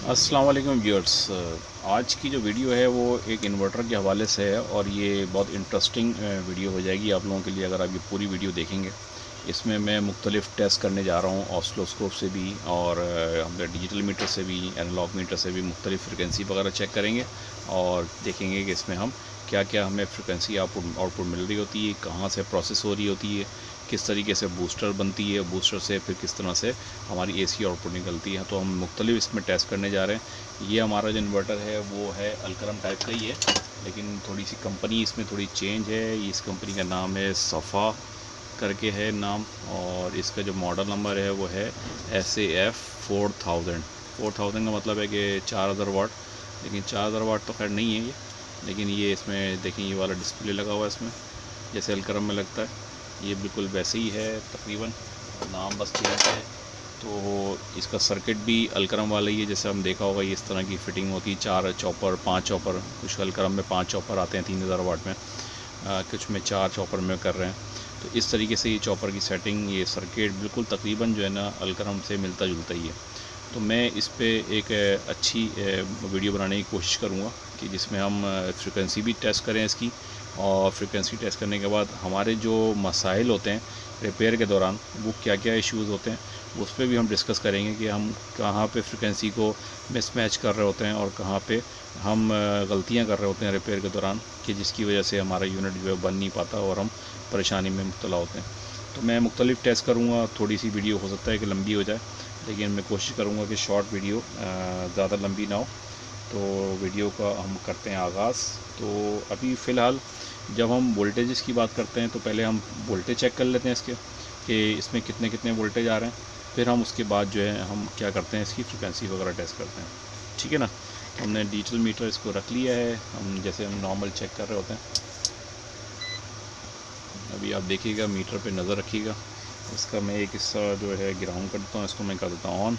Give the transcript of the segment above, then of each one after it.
अस्सलाम वालेकुम व्यूअर्स। आज की जो वीडियो है वो एक इन्वर्टर के हवाले से है और ये बहुत इंटरेस्टिंग वीडियो हो जाएगी आप लोगों के लिए अगर आप ये पूरी वीडियो देखेंगे। इसमें मैं मुख्तलिफ़ टेस्ट करने जा रहा हूँ ऑसिलोस्कोप से भी और हमने डिजिटल मीटर से भी, एनालॉग मीटर से भी मुख्तलिफ़ फ्रिक्वेंसी वगैरह चेक करेंगे और देखेंगे कि इसमें हम क्या क्या हमें फ्रिक्वेंसी आउटपुट मिल रही होती है, कहाँ से प्रोसेस हो रही होती है, किस तरीके से बूस्टर बनती है, बूस्टर से फिर किस तरह से हमारी एसी आउटपुट निकलती है। तो हम मुख्तलिफ इसमें टेस्ट करने जा रहे हैं। ये हमारा जो इन्वर्टर है वो है अलकरम टाइप का ही है, लेकिन थोड़ी सी कंपनी इसमें थोड़ी चेंज है। इस कंपनी का नाम है सफ़ा करके है नाम, और इसका जो मॉडल नंबर है वो है SAF 4000 का मतलब है कि 4000 वाट, लेकिन 4000 वाट तो खैर नहीं है ये। लेकिन ये इसमें देखें, ये वाला डिस्प्ले लगा हुआ है इसमें, जैसे अलकरम में लगता है ये बिल्कुल वैसे ही है तकरीबन, नाम बस चेंज है। तो इसका सर्किट भी अलकरम वाला ही है, जैसे हम देखा होगा ये इस तरह की फ़िटिंग होती है, 4 चॉपर 5 चॉपर, कुछ अलकरम में 5 चॉपर आते हैं 3000 वाट में, कुछ में 4 चॉपर में कर रहे हैं। तो इस तरीके से ये चॉपर की सेटिंग, ये सर्किट बिल्कुल तकरीबन जो है ना अलकरम से मिलता जुलता ही है। तो मैं इस पे एक अच्छी वीडियो बनाने की कोशिश करूँगा कि जिसमें हम फ्रिक्वेंसी भी टेस्ट करें इसकी, और फ्रिक्वेंसी टेस्ट करने के बाद हमारे जो मसाइल होते हैं रिपेयर के दौरान वो क्या क्या इश्यूज़ होते हैं उस पर भी हम डिस्कस करेंगे कि हम कहाँ पे फ्रिक्वेंसी को मिसमैच कर रहे होते हैं और कहाँ पे हम गलतियाँ कर रहे होते हैं रिपेयर के दौरान, कि जिसकी वजह से हमारा यूनिट जो है बन नहीं पाता और हम परेशानी में मुब्तला होते हैं। तो मैं मुख्तलिफ़ टेस्ट करूँगा, थोड़ी सी वीडियो हो सकता है कि लंबी हो जाए, लेकिन मैं कोशिश करूँगा कि शॉर्ट वीडियो ज़्यादा लंबी ना हो। तो वीडियो का हम करते हैं आगाज़। तो अभी फ़िलहाल जब हम वोल्टेजेस की बात करते हैं तो पहले हम वोल्टेज चेक कर लेते हैं इसके, कि इसमें कितने कितने वोल्टेज आ रहे हैं। फिर हम उसके बाद जो है हम क्या करते हैं, इसकी फ्रिक्वेंसी वगैरह टेस्ट करते हैं। ठीक है ना। हमने डिजिटल मीटर इसको रख लिया है, हम जैसे हम नॉर्मल चेक कर रहे होते हैं। अभी आप देखिएगा, मीटर पे नज़र रखिएगा। इसका मैं एक हिस्सा जो है ग्राउंड कर देता हूँ, इसको मैं कर देता हूँ ऑन।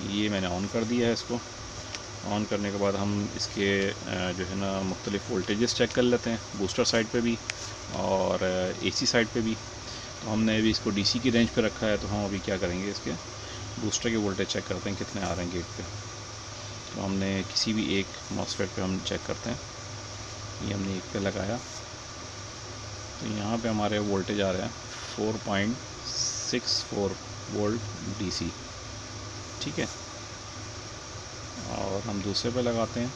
ये मैंने ऑन कर दिया है। इसको ऑन करने के बाद हम इसके जो है ना मुख्तलिफ़ वोल्टेजेस चेक कर लेते हैं, बूस्टर साइड पे भी और AC साइड पे भी। तो हमने अभी इसको DC की रेंज पे रखा है, तो हम अभी क्या करेंगे, इसके बूस्टर के वोल्टेज चेक करते हैं कितने आ रहे हैं गेट पे। तो हमने किसी भी एक मॉसफेट पे हम चेक करते हैं। ये हमने एक पे लगाया, तो यहाँ पे हमारे वोल्टेज आ रहे हैं 4.64 वोल्ट DC। ठीक है। और हम दूसरे पे लगाते हैं,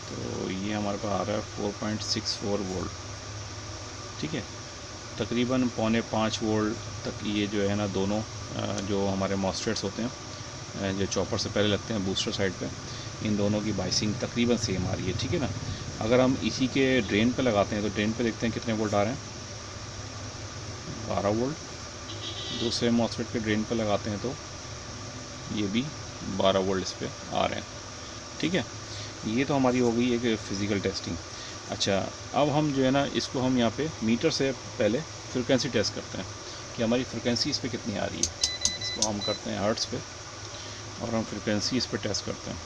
तो ये हमारे पास आ रहा है 4.64 वोल्ट। ठीक है। तकरीबन पौने 5 वोल्ट तक ये जो है ना दोनों जो हमारे मॉसफेट्स होते हैं जो चॉपर से पहले लगते हैं बूस्टर साइड पे, इन दोनों की बाइसिंग तकरीबन सेम आ रही है। ठीक है ना। अगर हम इसी के ड्रेन पे लगाते हैं तो ड्रेन पे देखते हैं कितने वोल्ट आ रहे हैं, 12 वोल्ट। दूसरे मॉसफेट के ड्रेन पे लगाते हैं तो ये भी 12 वोल्ट इस पर आ रहे हैं। ठीक है। ये तो हमारी हो गई एक फ़िज़िकल टेस्टिंग। अच्छा, अब हम जो है ना इसको हम यहाँ पे मीटर से पहले फ्रिक्वेंसी टेस्ट करते हैं कि हमारी फ्रिक्वेंसी इस पर कितनी आ रही है। इसको हम करते हैं हर्ट्ज़ पे और हम फ्रिक्वेंसी इस पर टेस्ट करते हैं।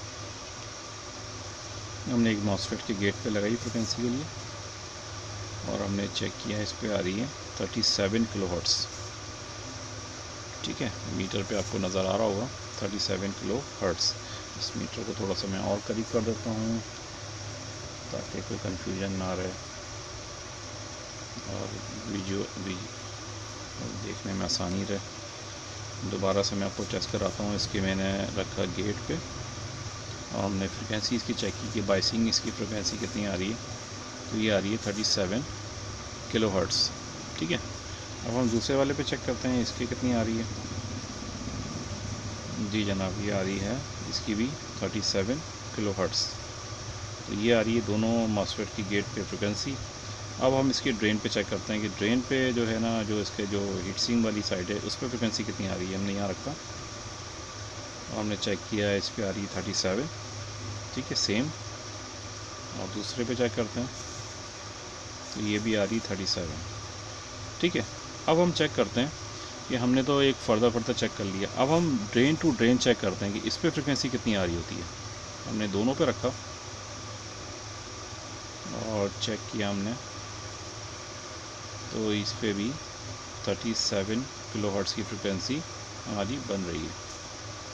हमने एक मॉसफेट के गेट पे लगाई फ्रिक्वेंसी के लिए और हमने चेक किया, इस पर आ रही है 37 किलोहर्ट्ज़। ठीक है। मीटर पे आपको नज़र आ रहा होगा 37 किलोहर्ट्ज़। इस मीटर को थोड़ा सा मैं और करीब कर देता हूँ ताकि कोई कंफ्यूजन ना रहे और वीडियो भी देखने में आसानी रहे। दोबारा से मैं आपको टेस्ट कराता हूँ। इसके मैंने रखा गेट पे और हमने फ्रिक्वेंसी इसकी चेक की कि बाइसिंग इसकी फ्रिक्वेंसी कितनी आ रही है, तो ये आ रही है 37 किलोहर्ट्ज़। ठीक है। अब हम दूसरे वाले पे चेक करते हैं इसकी कितनी आ रही है। जी जनाब, ये आ रही है इसकी भी 37 किलोहर्ट्ज़। तो ये आ रही है दोनों मॉसफेट की गेट पे फ्रिक्वेंसी। अब हम इसके ड्रेन पे चेक करते हैं कि ड्रेन पे जो है ना, जो इसके जो हीट सिंक वाली साइड है उस पर फ्रिक्वेंसी कितनी आ रही है। हमने यहाँ रखा और हमने चेक किया है, इस पर आ रही है 37। ठीक है, सेम। और दूसरे पे चेक करते हैं तो ये भी आ रही 37। ठीक है। अब हम चेक करते हैं कि हमने तो एक फर्दर चेक कर लिया। अब हम ड्रेन टू ड्रेन चेक करते हैं कि इस पर फ्रिक्वेंसी कितनी आ रही होती है। हमने दोनों पे रखा और चेक किया हमने, तो इस पे भी 37 किलोहर्ट्ज़ की फ्रिक्वेंसी हमारी बन रही है।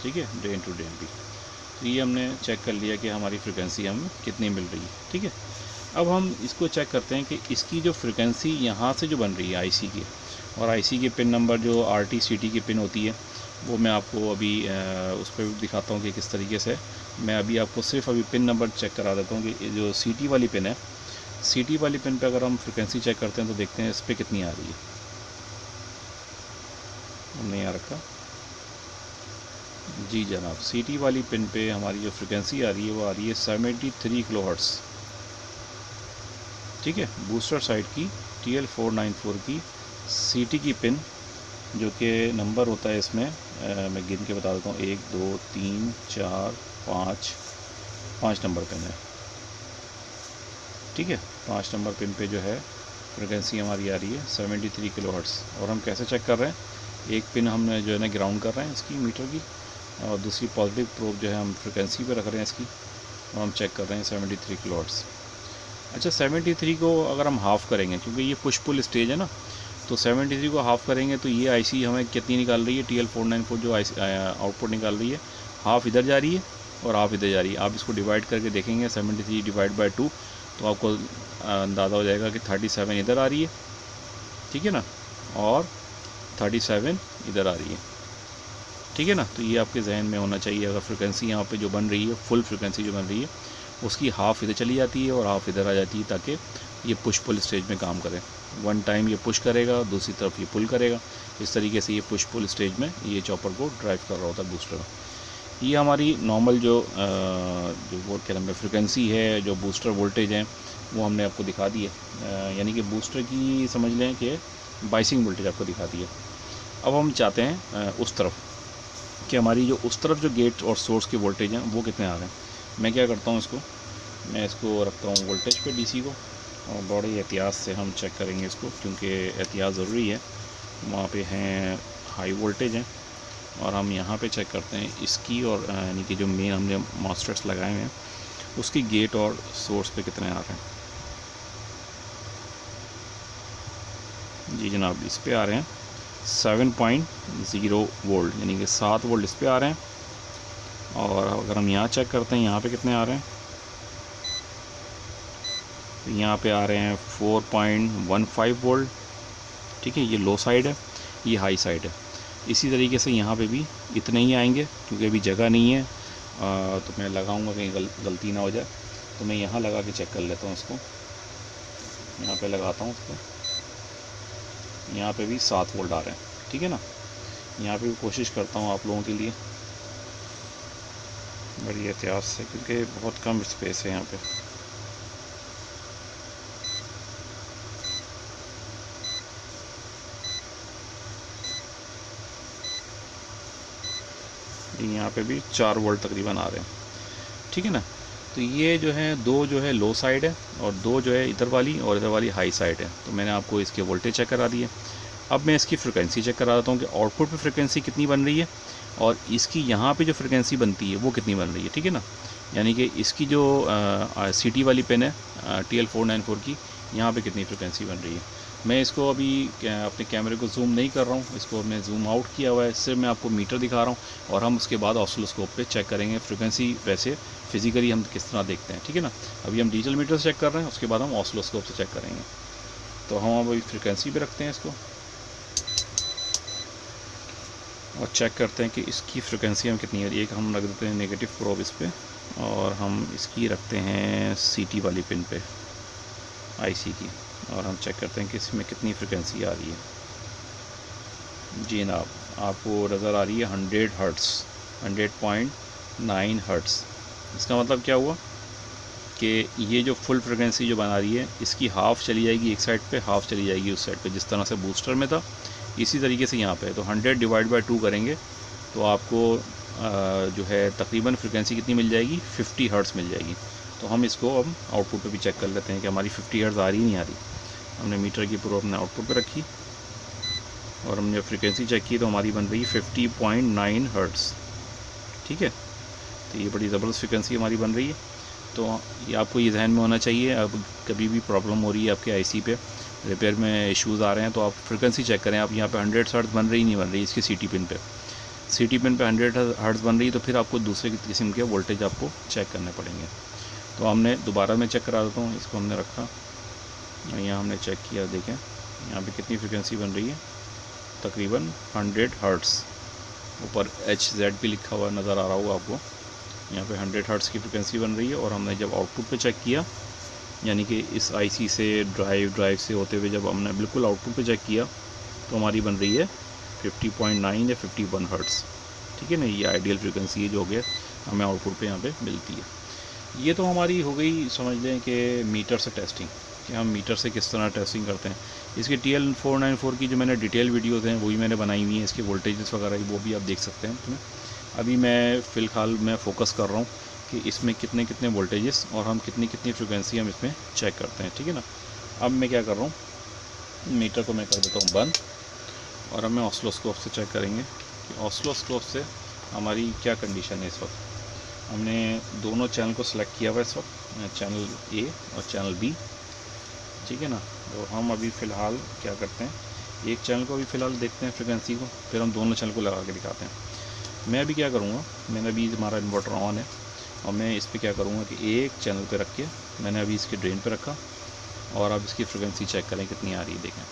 ठीक है, ड्रेन टू ड्रेन भी। तो ये हमने चेक कर लिया कि हमारी फ्रिक्वेंसी हमें कितनी मिल रही है, ठीक है। अब हम इसको चेक करते हैं कि इसकी जो फ्रिक्वेंसी यहाँ से जो बन रही है आईसी की, और आईसी के पिन नंबर जो आरटी सीटी की पिन होती है वो मैं आपको अभी उस पर दिखाता हूँ कि किस तरीके से। मैं अभी आपको सिर्फ अभी पिन नंबर चेक करा देता हूँ कि जो सीटी वाली पिन है, सीटी वाली पिन पे अगर हम फ्रिक्वेंसी चेक करते हैं तो देखते हैं इस पर कितनी आ रही है। हमने यहाँ रखा जी जनाब, सीटी वाली पिन पे हमारी जो फ्रिक्वेंसी आ रही है वो आ रही है 73 किलोहर्ट्ज़, ठीक है। बूस्टर साइड की TL494 की सीटी की पिन, जो कि नंबर होता है इसमें मैं गिन के बता देता हूँ, 1 2 3 4 5 नंबर पिन है, ठीक है। 5 नंबर पिन पे जो है फ्रिक्वेंसी हमारी आ रही है 73 किलोहर्ट्ज़। और हम कैसे चेक कर रहे हैं, एक पिन हम जो है ना ग्राउंड कर रहे हैं इसकी मीटर की, और दूसरी पॉजिटिव प्रोब जो है हम फ्रिक्वेंसी पे रख रहे हैं इसकी, और हम चेक कर रहे हैं 73 किलोहर्ट्ज़। अच्छा, 73 को अगर हम हाफ़ करेंगे, क्योंकि ये पुश पुल स्टेज है ना, तो 73 को हाफ़ करेंगे तो ये आईसी हमें कितनी निकाल रही है, TL494 जो आउटपुट निकाल रही है, हाफ़ इधर जा रही है और हाफ़ इधर जा रही है। आप इसको डिवाइड करके देखेंगे 73 डिवाइड बाय 2, तो आपको अंदाज़ा हो जाएगा कि 37 इधर आ रही है, ठीक है ना, और 37 इधर आ रही है, ठीक है ना। तो ये आपके जहन में होना चाहिए। अगर फ्रिक्वेंसी यहाँ पे जो बन रही है, फुल फ्रिक्वेंसी जो बन रही है, उसकी हाफ़ इधर चली जाती है और हाफ़ इधर आ जाती है, ताकि ये पुश पुल स्टेज में काम करे। वन टाइम ये पुश करेगा, दूसरी तरफ ये पुल करेगा, इस तरीके से ये पुश पुल स्टेज में ये चॉपर को ड्राइव कर रहा होता है बूस्टर। ये हमारी नॉर्मल जो वो क्या नाम है फ्रिक्वेंसी है, जो बूस्टर वोल्टेज है, वो हमने आपको दिखा दी है, यानी कि बूस्टर की समझ लें कि बाइसिंग वोल्टेज आपको दिखा दी है। अब हम चाहते हैं उस तरफ कि हमारी जो उस तरफ जो गेट और सोर्स के वोल्टेज हैं वो कितने आ रहे हैं। मैं क्या करता हूँ, मैं इसको रखता हूँ वोल्टेज पे डीसी को, और बड़े एहतियात से हम चेक करेंगे इसको, क्योंकि एहतियात ज़रूरी है। वहाँ पे हैं हाई वोल्टेज हैं, और हम यहाँ पे चेक करते हैं इसकी, और यानी कि जो मेन हमने मॉसफेट्स लगाए हुए हैं उसकी गेट और सोर्स पे कितने आ रहे हैं। जी जनाब, इस पे आ रहे हैं 7.0 वोल्ट, यानी कि 7 वोल्ट इस पे आ रहे हैं। और अगर हम यहाँ चेक करते हैं, यहाँ पे कितने आ रहे हैं, तो यहाँ पे आ रहे हैं 4.15 वोल्ट, ठीक है। ये लो साइड है, ये हाई साइड है। इसी तरीके से यहाँ पे भी इतने ही आएंगे, क्योंकि अभी जगह नहीं है, तो मैं लगाऊंगा कहीं गलती ना हो जाए, तो मैं यहाँ लगा के चेक कर लेता हूँ इसको। यहाँ पे लगाता हूँ उसको, यहाँ पे भी 7 वोल्ट आ रहे हैं, ठीक है ना। यहाँ पे भी कोशिश करता हूँ आप लोगों के लिए बड़ी एहतियात से, क्योंकि बहुत कम स्पेस है यहाँ पे। यहाँ पे भी 4 वोल्ट तकरीबन आ रहे हैं, ठीक है ना। तो ये जो है दो जो है लो साइड है, और दो जो है इधर वाली और इधर वाली हाई साइड है। तो मैंने आपको इसके वोल्टेज चेक करा दिए। अब मैं इसकी फ्रिक्वेंसी चेक करा देता हूँ कि आउटपुट पे फ्रिक्वेंसी कितनी बन रही है, और इसकी यहाँ पे जो फ्रिक्वेंसी बनती है वो कितनी बन रही है, ठीक है ना। यानी कि इसकी जो सीटी वाली पिन है TL494 की, यहाँ पे कितनी फ्रिक्वेंसी बन रही है। मैं इसको अभी अपने कैमरे को जूम नहीं कर रहा हूँ, इसको मैं जूम आउट किया हुआ है, इससे मैं आपको मीटर दिखा रहा हूँ, और हम उसके बाद ऑसिलोस्कोप पे चेक करेंगे फ्रिक्वेंसी। वैसे फिजिकली हम किस तरह देखते हैं, ठीक है ना। अभी हम डिजिटल मीटर से चेक कर रहे हैं, उसके बाद हम ऑसिलोस्कोप से चेक करेंगे। तो हम अभी फ्रिक्वेंसी पे रखते हैं इसको, और चेक करते हैं कि इसकी फ्रिक्वेंसी हम कितनी है। एक हम रख देते हैं नेगेटिव प्रोब इस पर, और हम इसकी रखते हैं सीटी वाली पिन पे आईसी की, और हम चेक करते हैं कि इसमें कितनी फ्रिक्वेंसी आ रही है। जी जनाब, आपको नज़र आ रही है 100 हर्ट्ज़, 100.9 हर्ट्ज़। इसका मतलब क्या हुआ कि ये जो फुल फ्रिक्वेंसी जो बना रही है, इसकी हाफ़ चली जाएगी एक साइड पे, हाफ़ चली जाएगी उस साइड पे, जिस तरह से बूस्टर में था इसी तरीके से यहाँ पे। तो 100 डिवाइड बाय 2 करेंगे तो आपको जो है तकरीबन फ्रिक्वेंसी कितनी मिल जाएगी, 50 हर्ट्ज़ मिल जाएगी। तो हम इसको हम आउटपुट पे भी चेक कर लेते हैं कि हमारी 50 हर्ट्ज़ आ रही नहीं आ रही। हमने मीटर की प्रोब अपने आउटपुट पे रखी, और हमने फ्रिक्वेंसी चेक की तो हमारी बन रही है 50.9 हर्ट्ज़, ठीक है। तो ये बड़ी ज़बरदस्त फ्रिक्वेंसी हमारी बन रही है। तो ये आपको ये जहन में होना चाहिए, अब कभी भी प्रॉब्लम हो रही है आपके आईसी पे, रिपेयर में इश्यूज़ आ रहे हैं, तो आप फ्रिक्वेंसी चेक करें। आप यहाँ पे 100 हर्ट्ज़ बन रही नहीं बन रही इसकी सीटी पिन पे, सीटी पिन पे 100 हर्ट्ज़ बन रही है तो फिर आपको दूसरे किस्म के वोल्टेज आपको चेक करने पड़ेंगे। तो हमने दोबारा मैं चेक करा देता हूँ। इसको हमने रखा और यहाँ हमने चेक किया, देखें यहाँ पे कितनी फ्रिक्वेंसी बन रही है, तकरीबन 100 हर्ट्ज़। ऊपर HZ भी लिखा हुआ नज़र आ रहा होगा आपको। यहाँ पे 100 हर्ट्ज़ की फ्रिक्वेंसी बन रही है। और हमने जब आउटपुट पे चेक किया, यानी कि इस IC से ड्राइव से होते हुए जब हमने बिल्कुल आउटपुट पे चेक किया तो हमारी बन रही है 50.9 या 51 हर्ट्ज़। ठीक है ना, ये आइडियल फ्रिक्वेंसी है जो कि हमें आउटपुट पे यहाँ पे मिलती है। ये तो हमारी हो गई, समझ लें कि मीटर से टेस्टिंग, कि हम मीटर से किस तरह टेस्टिंग करते हैं। इसकी TL494 की जो मैंने डिटेल वीडियोज़ हैं वो भी मैंने बनाई हुई हैं, इसके वोल्टेजेस वगैरह वो भी आप देख सकते हैं उसमें। अभी मैं फ़िलहाल मैं फ़ोकस कर रहा हूँ कि इसमें कितने कितने वोल्टेजेस और हम कितनी कितनी फ्रिक्वेंसी हम इसमें चेक करते हैं। ठीक है ना। अब मैं क्या कर रहा हूँ, मीटर को मैं कर देता हूँ बंद और अब मैं ऑसिलोस्कोप से चेक करेंगे कि ऑसिलोस्कोप से हमारी क्या कंडीशन है। इस वक्त हमने दोनों चैनल को सिलेक्ट किया हुआ है, इस वक्त चैनल A और चैनल B। ठीक है ना। तो हम अभी फ़िलहाल क्या करते हैं, एक चैनल को अभी फ़िलहाल देखते हैं फ्रिक्वेंसी को, फिर हम दोनों चैनल को लगा के दिखाते हैं। मैं अभी क्या करूँगा, मैंने अभी हमारा इन्वर्टर ऑन है और मैं इस पर क्या करूँगा कि एक चैनल पे रख के मैंने अभी इसके ड्रेन पे रखा और अब इसकी फ्रिक्वेंसी चेक करें कितनी आ रही है। देखें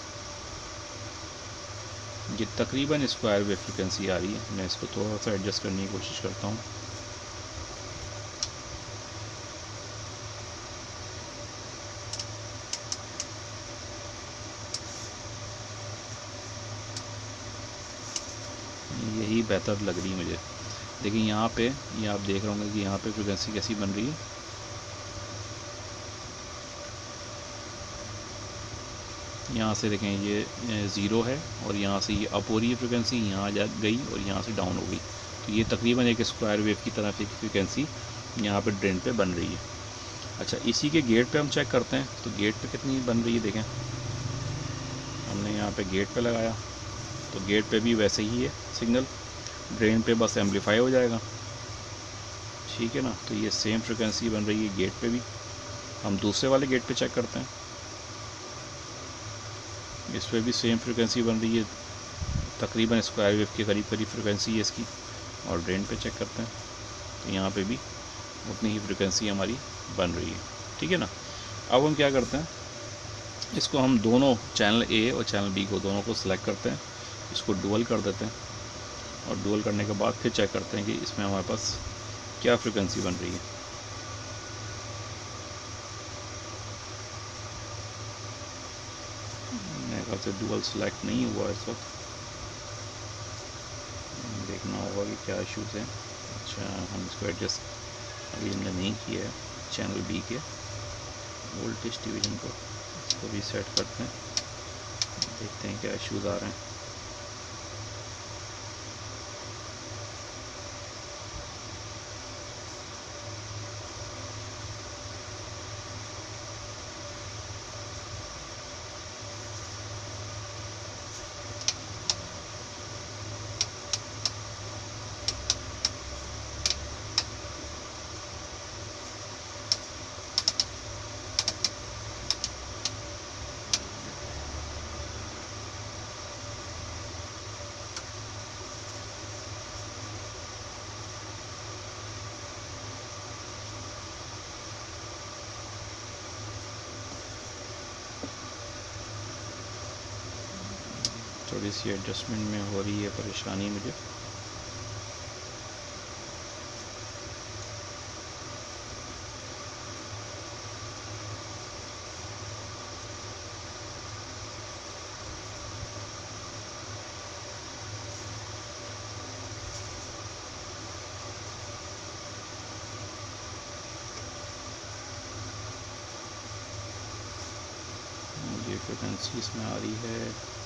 ये तकरीबन स्क्वायर वेव फ्रिक्वेंसी आ रही है। मैं इसको थोड़ा सा एडजस्ट करने की कोशिश करता हूँ। यही बेहतर लग रही है मुझे। देखिए यहाँ पे ये आप देख रहे होंगे कि यहाँ पे फ्रिक्वेंसी कैसी बन रही है। यहाँ से देखें ये 0 है और यहाँ से ये अप हो रही है फ्रिक्वेंसी, यहाँ जा गई और यहाँ से डाउन हो गई। तो ये तकरीबन एक स्क्वायर वेव की तरह की फ्रिक्वेंसी यहाँ पे ड्रेन पे बन रही है। अच्छा, इसी के गेट पे हम चेक करते हैं तो गेट पे कितनी बन रही है। देखें हमने यहाँ पे गेट पे लगाया तो गेट पे भी वैसे ही है सिग्नल, ड्रेन पे बस एम्पलीफाई हो जाएगा। ठीक है ना। तो ये सेम फ्रिक्वेंसी बन रही है गेट पे भी। हम दूसरे वाले गेट पे चेक करते हैं, इस पर भी सेम फ्रिक्वेंसी बन रही है, तकरीबन स्क्वायर वेव के करीब करीब फ्रिक्वेंसी है इसकी। और ड्रेन पे चेक करते हैं तो यहाँ पे भी उतनी ही फ्रिक्वेंसी हमारी बन रही है। ठीक है ना। अब हम क्या करते हैं, इसको हम दोनों चैनल A और चैनल B को दोनों को सिलेक्ट करते हैं, इसको डुअल कर देते हैं और डुअल करने के बाद फिर चेक करते हैं कि इसमें हमारे पास क्या फ्रिक्वेंसी बन रही है। मेरे ख्याल से डुअल सेलेक्ट नहीं हुआ इस वक्त, देखना होगा कि क्या इश्यूज़ हैं। अच्छा, हम इसको एडजस्ट अभी हमने नहीं किया है। चैनल B के वोल्टेज डिवीज़न को इसको भी सेट करते हैं, देखते हैं क्या इश्यूज़ आ रहे हैं। थोड़ी सी एडजस्टमेंट में हो रही है परेशानी मुझे। ये फ्रिक्वेंसी इसमें आ रही है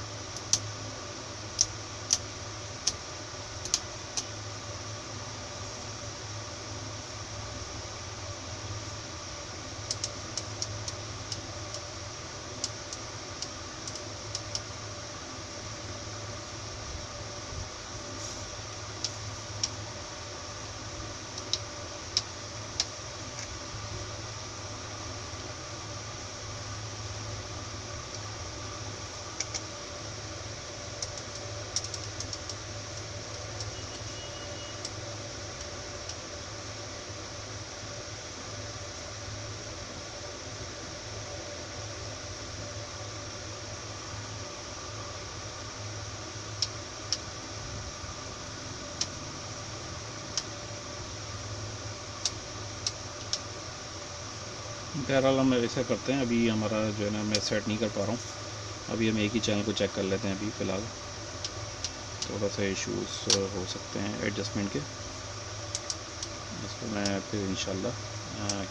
बहरहाल हम ऐसा करते हैं, अभी हमारा जो है ना मैं सेट नहीं कर पा रहा हूँ, अभी हम एक ही चैनल को चेक कर लेते हैं। अभी फ़िलहाल थोड़ा सा इश्यूज़ हो सकते हैं एडजस्टमेंट के, इसको मैं फिर इंशाल्लाह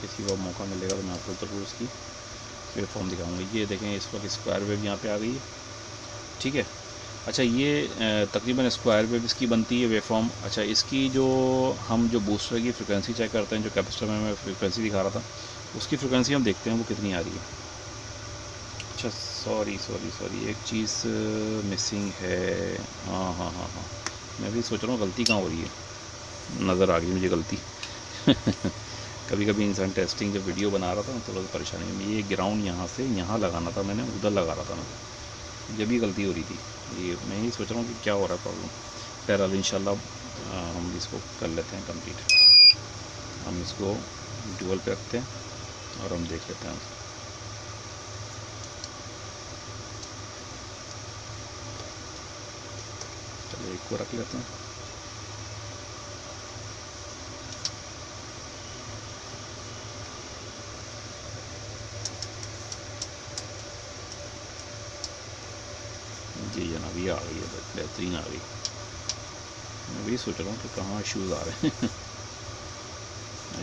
किसी को मौका मिलेगा तो मैं आपको ज़रूर उसकी वेव फॉर्म दिखाऊँगा। ये देखें इस वक्त स्क्वायर वेव यहाँ पे आ गई है, ठीक है। अच्छा ये तकरीबन स्क्वायर वेव इसकी बनती है वेव फॉर्म। अच्छा इसकी जो हम जो बूस्टर की फ्रिक्वेंसी चेक करते हैं, जो कैपेसिटर में मैं फ्रिक्वेंसी दिखा रहा था, उसकी फ्रिक्वेंसी हम देखते हैं वो कितनी आ रही है। अच्छा सॉरी एक चीज़ मिसिंग है। हाँ हाँ हाँ हाँ, मैं भी सोच रहा हूँ गलती कहाँ हो रही है, नज़र आ गई मुझे गलती। कभी कभी इंसान टेस्टिंग जब वीडियो बना रहा था ना, थोड़ा सा परेशानी में, ये ग्राउंड यहाँ से यहाँ लगाना था मैंने, उधर लगा रहा था मैं, जब भी गलती हो रही थी। ये मैं ही सोच रहा हूँ कि क्या हो रहा है प्रॉब्लम। बहरहाल इंशाल्लाह हम इसको कर लेते हैं कंप्लीट। हम इसको ड्यूअल पे रखते हैं और हम देख लेते हैं। चलो एक को रख लेते हैं। जी जनाब ये आ गई है, बेहतरीन आ गई। मैं वही सोच रहा हूँ कि कहाँ इश्यूज़ आ रहे हैं।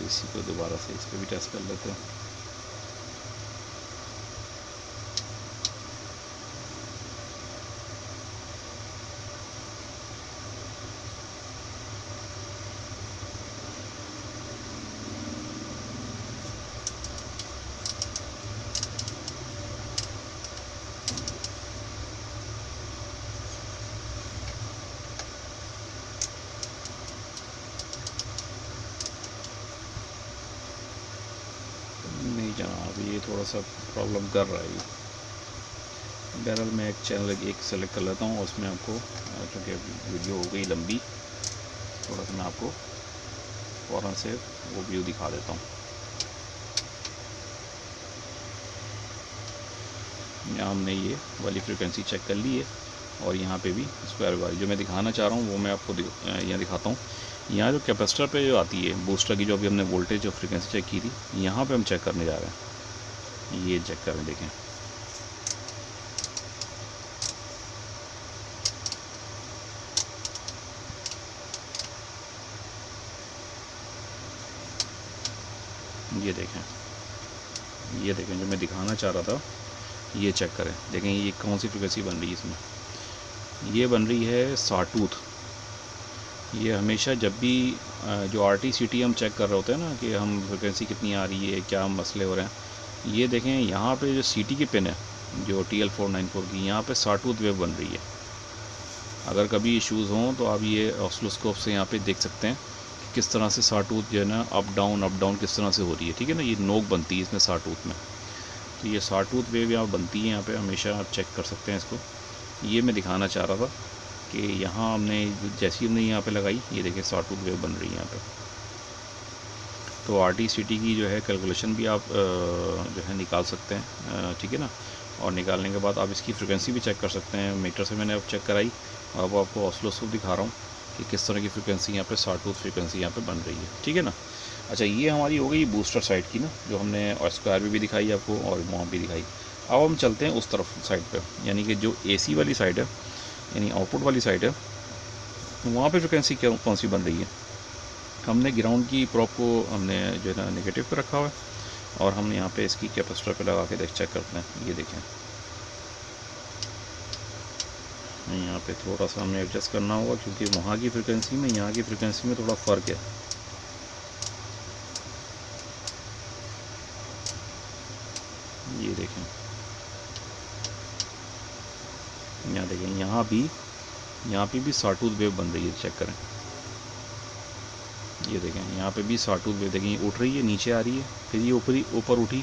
इसी को दोबारा से इस पर भी टेस्ट कर लेते हैं। नहीं जनाब ये थोड़ा सा प्रॉब्लम कर रहा है। बहरहाल मैं एक चैनल एक सेलेक्ट कर लेता हूँ, उसमें आपको क्योंकि वीडियो हो गई लंबी, थोड़ा सा मैं आपको फ़ौरन से वो व्यू दिखा देता हूँ। यहाँ हमने ये वाली फ्रिक्वेंसी चेक कर ली है और यहाँ पे भी स्क्वायर वाली जो मैं दिखाना चाह रहा हूँ वो मैं आपको यहाँ दिखाता हूँ। यहाँ जो कैपेसिटर पे जो आती है बूस्टर की, जो अभी हमने वोल्टेज जो फ्रिक्वेंसी चेक की थी, यहाँ पे हम चेक करने जा रहे हैं। ये चेक करें, देखें ये देखें जो मैं दिखाना चाह रहा था, ये चेक करें। देखें ये कौन सी फ्रिक्वेंसी बन रही है इसमें, ये बन रही है साटूथ। ये हमेशा जब भी जो RT-CT हम चेक कर रहे होते हैं ना कि हम फ्रिक्वेंसी कितनी आ रही है, क्या मसले हो रहे हैं, ये देखें यहाँ पे जो CT की पिन है जो TL494 की, यहाँ पे साटूथ वेव बन रही है। अगर कभी इश्यूज़ हों तो आप ये ऑसिलोस्कोप से यहाँ पे देख सकते हैं कि किस तरह से साटूथ जो है ना अप डाउन किस तरह से हो रही है, ठीक है ना। ये नोक बनती है इसमें साटूथ में, तो ये साटूथ वेव यहाँ बनती है, यहाँ पे हमेशा आप चेक कर सकते हैं इसको। ये मैं दिखाना चाह रहा था कि यहाँ हमने जैसी हमने यहाँ पे लगाई, ये देखिए साटूथ वेव बन रही है यहाँ पे। तो RT-CT की जो है कैलकुलेशन भी आप जो है निकाल सकते हैं, ठीक है ना। और निकालने के बाद आप इसकी फ्रिक्वेंसी भी चेक कर सकते हैं। मीटर से मैंने अब चेक कराई, अब आपको ऑसिलोस्कोप दिखा रहा हूँ कि किस तरह की फ्रिक्वेंसी यहाँ पे साटूथ फ्रिक्वेंसी यहाँ पे बन रही है, ठीक है ना। अच्छा ये हमारी हो गई बूस्टर साइड की ना, जो हमने स्क्वायर भी दिखाई आपको और वहाँ भी दिखाई। अब हम चलते हैं उस तरफ साइड पे, यानी कि जो AC वाली साइड है, यानी आउटपुट वाली साइड है, वहाँ पे फ्रिक्वेंसी कौन सी बन रही है। हमने ग्राउंड की प्रॉप को हमने जो है ना नेगेटिव पे रखा हुआ है और हमने यहाँ पे इसकी कैपेसिटर पे लगा के चेक करते हैं। ये देखें यहाँ पे थोड़ा सा हमें एडजस्ट करना होगा क्योंकि वहाँ की फ्रिक्वेंसी में यहाँ की फ्रिक्वेंसी में थोड़ा फ़र्क है। ये देखें यहाँ देखें यहाँ भी साटूथ वेव बन रही है, चेक करें। ये देखें यहाँ पे भी साटूथ वेव देखें उठ रही है, नीचे आ रही है, फिर ये ऊपर उठी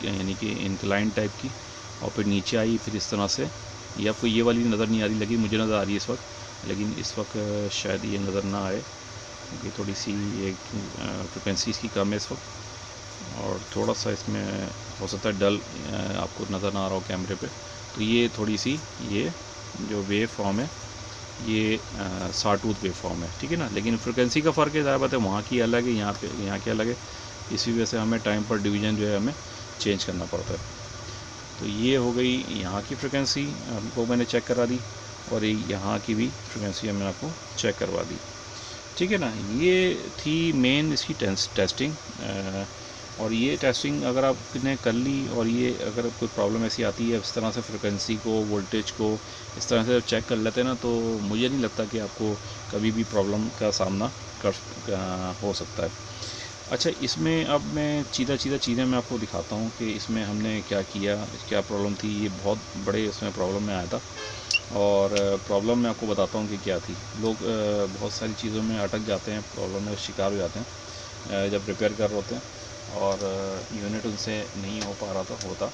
यानी कि इंक्लाइन टाइप की, और फिर नीचे आई, फिर इस तरह से। ये आपको ये वाली नज़र नहीं आ रही, लेकिन मुझे नज़र आ रही है इस वक्त, लेकिन इस वक्त शायद ये नज़र ना आए क्योंकि थोड़ी सी ये फ्रिक्वेंसी इसकी कम है इस वक्त और थोड़ा सा इसमें हो सकता है डल आपको नज़र ना आ रहा हो कैमरे पे। तो ये थोड़ी सी ये जो वेव फॉर्म है ये साटूथ वेव फॉर्म है, ठीक है ना। लेकिन फ्रिक्वेंसी का फ़र्क है, ज़्यादा बात है, वहाँ की अलग है, यहाँ की अलग है। इसी वजह से हमें टाइम पर डिवीज़न जो है हमें चेंज करना पड़ता है। तो ये हो गई यहाँ की फ्रिक्वेंसी आपको मैंने चेक करा दी, और यहाँ की भी फ्रिक्वेंसी मैंने आपको चेक करवा दी, ठीक है ना। ये थी मेन इसकी टेस्टिंग। और ये टेस्टिंग अगर आपने कर ली, और ये अगर कोई प्रॉब्लम ऐसी आती है इस तरह से फ्रिक्वेंसी को, वोल्टेज को इस तरह से चेक कर लेते हैं ना, तो मुझे नहीं लगता कि आपको कभी भी प्रॉब्लम का सामना हो सकता है। अच्छा, इसमें अब मैं सीधा चीज़ें मैं आपको दिखाता हूँ कि इसमें हमने क्या किया, क्या प्रॉब्लम थी। ये बहुत बड़े इसमें प्रॉब्लम में आया था, और प्रॉब्लम मैं आपको बताता हूँ कि क्या थी। लोग बहुत सारी चीज़ों में अटक जाते हैं, प्रॉब्लम में शिकार हो जाते हैं जब रिपेयर कर रहे होते हैं, और यूनिट उनसे नहीं हो पा रहा था होता।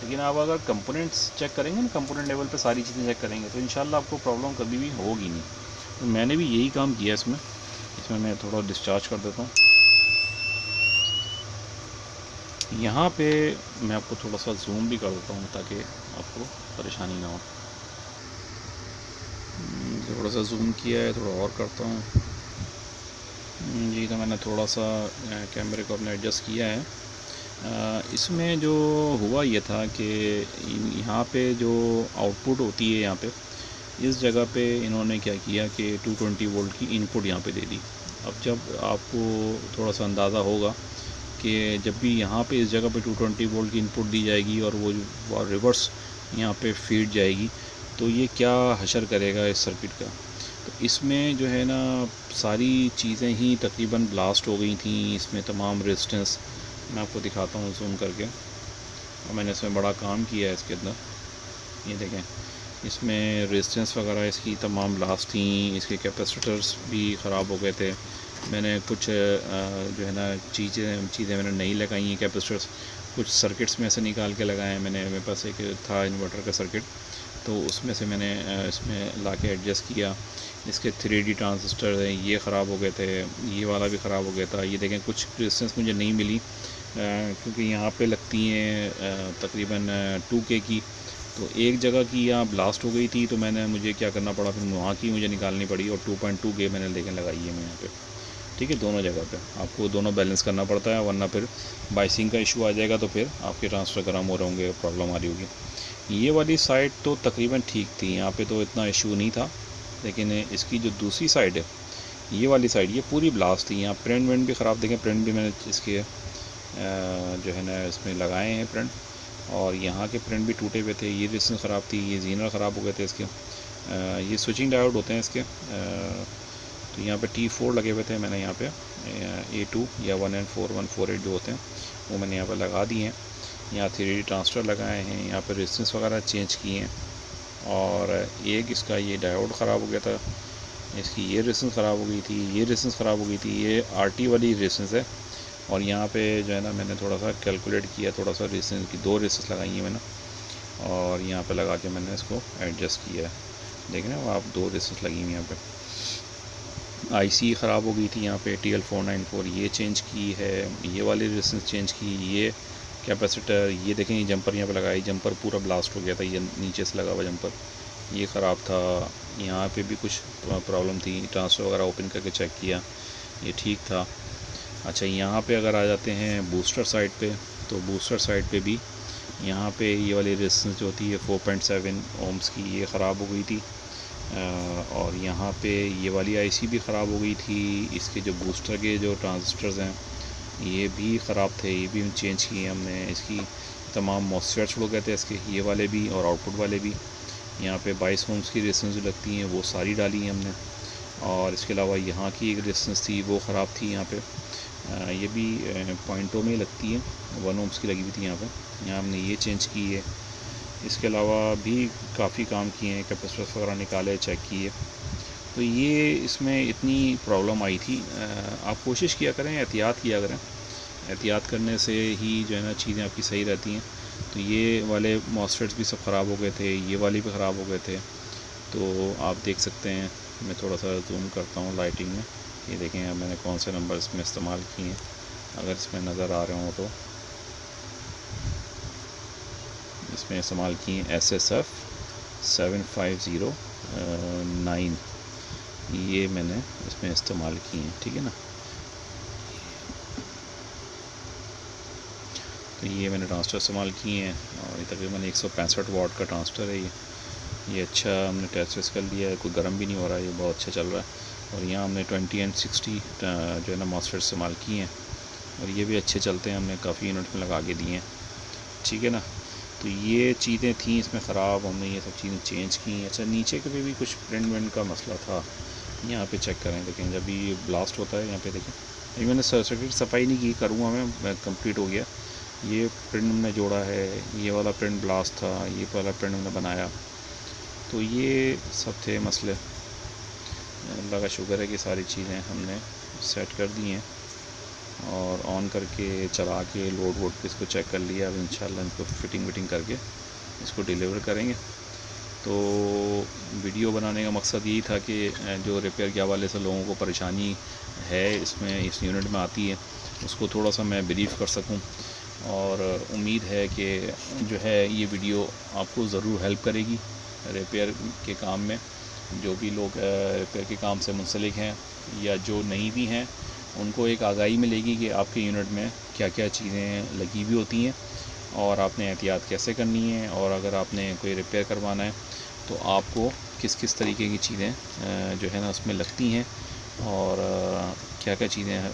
लेकिन आप अगर कंपोनेंट्स चेक करेंगे ना, कंपोनेंट लेवल पे सारी चीज़ें चेक करेंगे, तो इंशाल्लाह आपको प्रॉब्लम कभी भी होगी नहीं। तो मैंने भी यही काम किया इसमें मैं थोड़ा डिस्चार्ज कर देता हूँ। यहाँ पे मैं आपको थोड़ा सा जूम भी कर देता हूँ ताकि आपको परेशानी ना हो। थोड़ा सा जूम किया है, थोड़ा और करता हूँ जी। तो मैंने थोड़ा सा कैमरे को अपने एडजस्ट किया है। इसमें जो हुआ ये था कि यहाँ पे जो आउटपुट होती है, यहाँ पे इस जगह पे इन्होंने क्या किया कि 220 वोल्ट की इनपुट यहाँ पे दे दी। अब जब आपको थोड़ा सा अंदाज़ा होगा कि जब भी यहाँ पे इस जगह पे 220 वोल्ट की इनपुट दी जाएगी और वो रिवर्स यहाँ पे फीड जाएगी, तो ये क्या हशर करेगा इस सर्किट का। तो इसमें जो है ना सारी चीज़ें ही तकरीबन ब्लास्ट हो गई थी। इसमें तमाम रेजिस्टेंस मैं आपको दिखाता हूँ जूम करके, और मैंने इसमें बड़ा काम किया है इसके अंदर। ये देखें, इसमें रेजिस्टेंस वगैरह इसकी तमाम ब्लास्ट थी। इसके कैपेसिटर्स भी ख़राब हो गए थे। मैंने कुछ जो है ना चीज़ें मैंने नहीं लगाई हैं कैपेसिटर्स, कुछ सर्किट्स में से निकाल के लगाए हैं मैंने। मेरे पास एक था इन्वर्टर का सर्किट, तो उसमें से मैंने इसमें ला के एडजस्ट किया। इसके 3D ट्रांजिस्टर हैं, ये ख़राब हो गए थे, ये वाला भी ख़राब हो गया था। ये देखें, कुछ रेजिस्टेंस मुझे नहीं मिली क्योंकि यहाँ पे लगती हैं तकरीबन 2K की, तो एक जगह की यहाँ ब्लास्ट हो गई थी, तो मुझे क्या करना पड़ा, फिर वहाँ की मुझे निकालनी पड़ी, और 2.2K मैंने लेकिन लगाई है मैं यहाँ पे, ठीक है। दोनों जगह पे आपको दोनों बैलेंस करना पड़ता है, वरना फिर बाइसिंग का इशू आ जाएगा, तो फिर आपके ट्रांसफ़र गर्म हो रहे होंगे, प्रॉब्लम आ रही होगी। ये वाली साइड तो तकरीबन ठीक थी, यहाँ पे तो इतना इशू नहीं था। लेकिन इसकी जो दूसरी साइड है, ये वाली साइड, ये पूरी ब्लास्ट थी। यहाँ प्रिंट वेंट भी ख़राब, देखें प्रिंट भी मैंने इसके जो है ना इसमें लगाए हैं प्रिंट, और यहाँ के प्रिंट भी टूटे हुए थे। ये रेजिस्टेंस ख़राब थी, ये जीनर ख़राब हो गए थे इसके। ये स्विचिंग डायोड होते हैं इसके। तो यहाँ पे T4 लगे हुए थे, मैंने यहाँ पे A2 या 1N4148 जो होते हैं वो मैंने यहाँ पे लगा दिए हैं। यहाँ 3D ट्रांजिस्टर लगाए हैं, यहाँ पे रेजिस्टेंस वगैरह चेंज किए हैं। और एक इसका ये डायोड ख़राब हो गया था, इसकी ये रेजिस्टेंस ख़राब हो गई थी, ये रेजिस्टेंस ख़राब हो गई थी। ये RT वाली रेजिस्टेंस है, और यहाँ पे जो है ना मैंने थोड़ा सा कैलकुलेट किया, थोड़ा सा रेजिस्टेंस की 2 रेजिस्टेंस लगाई हैं मैंने, और यहाँ पे लगा के मैंने इसको एडजस्ट किया है। देखें ना आप, 2 रेजिस्टेंस लगी हुई यहाँ पे। IC ख़राब हो गई थी यहाँ पे TL494, ये चेंज की है, ये वाली रेजिस्टेंस चेंज की। ये कैपेसिटर, ये देखें, ये जंपर यहाँ पे लगाई, जंपर पूरा ब्लास्ट हो गया था, ये नीचे से लगा हुआ जंपर, ये ख़राब था। यहाँ पे भी कुछ प्रॉब्लम थी, ट्रांसफ़र वगैरह ओपन करके चेक किया, ये ठीक था। अच्छा, यहाँ पे अगर आ जाते हैं बूस्टर साइड पे, तो बूस्टर साइड पे भी यहाँ पे ये वाली रेजिस्टेंस जो होती है 4.7 ओम्स की, ये ख़राब हो गई थी। और यहाँ पे ये वाली IC भी ख़राब हो गई थी। इसके जो बूस्टर के जो ट्रांजिस्टर्स हैं ये भी ख़राब थे, ये भी चेंज किए हमने। इसकी तमाम मॉसफेट्स हो गए थे इसके, ये वाले भी और आउटपुट वाले भी। यहाँ पे 22 ओम्स की रेजिस्टेंस जो लगती हैं वो सारी डाली हैं हमने। और इसके अलावा यहाँ की एक रेजिस्टेंस थी वो ख़राब थी यहाँ पे, ये भी पॉइंटों में लगती है, 1 ओम्स की लगी हुई थी यहाँ पे, यहाँ हमने ये चेंज की है। इसके अलावा भी काफ़ी काम किए हैं, कैपेसिटर्स वगैरह निकाले, चेक किए। तो ये इसमें इतनी प्रॉब्लम आई थी। आप कोशिश किया करें, एहतियात किया करें, एहतियात करने से ही जो है ना चीज़ें आपकी सही रहती हैं। तो ये वाले मॉसफेट्स भी सब ख़राब हो गए थे, ये वाले भी ख़राब हो गए थे। तो आप देख सकते हैं, मैं थोड़ा सा जूम करता हूँ लाइटिंग में, ये देखें अब मैंने कौन से नंबर इसमें इस्तेमाल किए हैं, अगर इसमें नज़र आ रहे हों तो। इसमें इस्तेमाल किए SSF 7509, ये मैंने इसमें इस्तेमाल किए हैं, ठीक है ना। तो ये मैंने ट्रांसटर इस्तेमाल किए हैं और ये तकरीबन 165 वाट का ट्रांसटर है। ये अच्छा हमने टेस्ट कर लिया है, कोई गर्म भी नहीं हो रहा है, ये बहुत अच्छा चल रहा है। और यहाँ हमने 20 and 60 जो है ना मॉसफेट इस्तेमाल किए हैं और ये भी अच्छे चलते हैं, हमने काफ़ी यूनिट में लगा के दिए हैं, ठीक है ना। तो ये चीज़ें थी इसमें ख़राब, हमने ये सब चीज़ें चेंज की। अच्छा, नीचे के भी कुछ प्रिंट विंट का मसला था, यहाँ पे चेक करें, देखें जब ये ब्लास्ट होता है यहाँ पे देखें, अभी मैंने सर्किट सफाई नहीं की, करूँगा मैं कंप्लीट हो गया। ये प्रिंट हमने जोड़ा है, ये वाला प्रिंट ब्लास्ट था, ये वाला प्रिंट हमने बनाया, तो ये सब थे मसले। अल्लाह का शुक्र है कि सारी चीज़ें हमने सेट कर दी हैं और ऑन करके चला के लोड वोड पे इसको चेक कर लिया। अब इंशाल्लाह इनको फिटिंग विटिंग करके इसको डिलीवर करेंगे। तो वीडियो बनाने का मकसद यही था कि जो रिपेयर के हवाले से लोगों को परेशानी है इसमें इस यूनिट में आती है, उसको थोड़ा सा मैं ब्रीफ कर सकूं और उम्मीद है कि जो है ये वीडियो आपको ज़रूर हेल्प करेगी रिपेयर के काम में। जो भी लोग रिपेयर के काम से मुंसलिक हैं या जो नहीं भी हैं, उनको एक आगाही मिलेगी कि आपके यूनिट में क्या क्या चीज़ें लगी हुई होती हैं और आपने एहतियात कैसे करनी है, और अगर आपने कोई रिपेयर करवाना है तो आपको किस किस तरीके की चीज़ें जो है ना उसमें लगती हैं और क्या क्या चीज़ें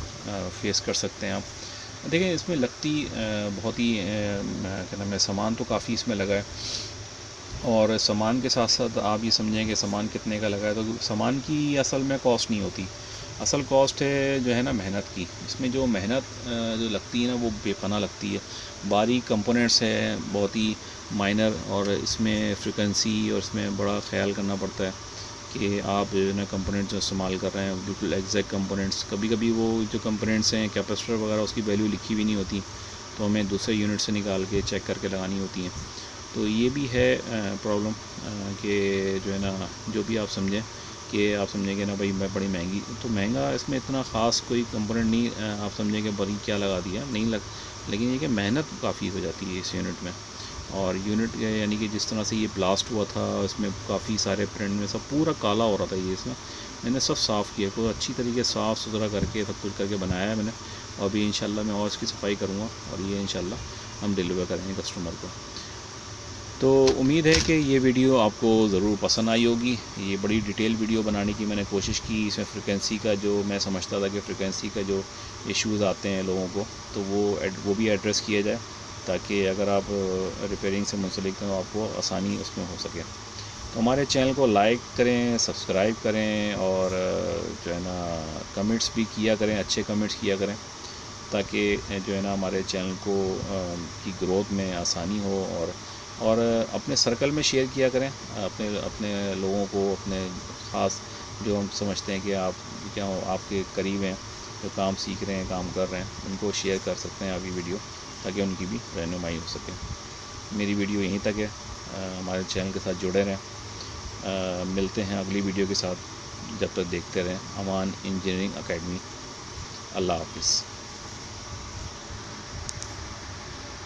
फेस कर सकते हैं आप। देखें इसमें लगती बहुत ही क्या नाम है, सामान तो काफ़ी इसमें लगा है और सामान के साथ साथ आप ये समझें कि सामान कितने का लगा है, तो सामान की असल में कॉस्ट नहीं होती, असल कॉस्ट है जो है ना मेहनत की। इसमें जो मेहनत जो लगती है ना वो बेपनाह लगती है, बारीक कंपोनेंट्स है बहुत ही माइनर, और इसमें फ्रिक्वेंसी और इसमें बड़ा ख्याल करना पड़ता है कि आप जो है ना कंपोनेंट्स जो इस्तेमाल कर रहे हैं बिल्कुल एग्जैक्ट कंपोनेंट्स। कभी कभी वो जो कंपोनेंट्स हैं कैपेसिटर वगैरह उसकी वैल्यू लिखी हुई नहीं होती, तो हमें दूसरे यूनिट से निकाल के चेक करके लगानी होती हैं। तो ये भी है प्रॉब्लम कि जो है ना जो भी आप समझें कि आप समझेंगे ना भाई मैं बड़ी महंगी, तो महंगा इसमें इतना ख़ास कोई कंपोनेंट नहीं आप समझें कि बड़ी क्या लगा दिया नहीं लग, लेकिन ये कि मेहनत काफ़ी हो जाती है इस यूनिट में। और यूनिट यानी कि जिस तरह से ये ब्लास्ट हुआ था इसमें काफ़ी सारे प्रिंट में सब पूरा काला हो रहा था, ये इसमें मैंने सब साफ़ किया, कोई अच्छी तरीके साफ़ सुथरा करके सब कुछ करके बनाया है मैंने। और अभी इंशाल्लाह मैं और इसकी सफाई करूँगा और ये इंशाल्लाह हम डिलीवर करेंगे कस्टमर को। तो उम्मीद है कि ये वीडियो आपको ज़रूर पसंद आई होगी। ये बड़ी डिटेल वीडियो बनाने की मैंने कोशिश की, इसमें फ्रिक्वेंसी का जो मैं समझता था कि फ्रिक्वेंसी का जो इश्यूज़ आते हैं लोगों को तो वो भी एड्रेस किया जाए, ताकि अगर आप रिपेयरिंग से मुंसलिक हैं तो आपको आसानी उसमें हो सके। तो हमारे चैनल को लाइक करें, सब्सक्राइब करें और जो है ना कमेंट्स भी किया करें, अच्छे कमेंट्स किया करें, ताकि जो है ना हमारे चैनल को की ग्रोथ में आसानी हो। और अपने सर्कल में शेयर किया करें, अपने अपने लोगों को, अपने ख़ास जो हम समझते हैं कि आप क्या हो आपके करीब हैं, जो काम सीख रहे हैं, काम कर रहे हैं, उनको शेयर कर सकते हैं आप ये वीडियो, ताकि उनकी भी रहनुमाई हो सके। मेरी वीडियो यहीं तक है, हमारे चैनल के साथ जुड़े रहें। मिलते हैं अगली वीडियो के साथ, जब तक देखते रहें अमान इंजीनियरिंग अकेडमी। अल्लाह हाफ़िज़।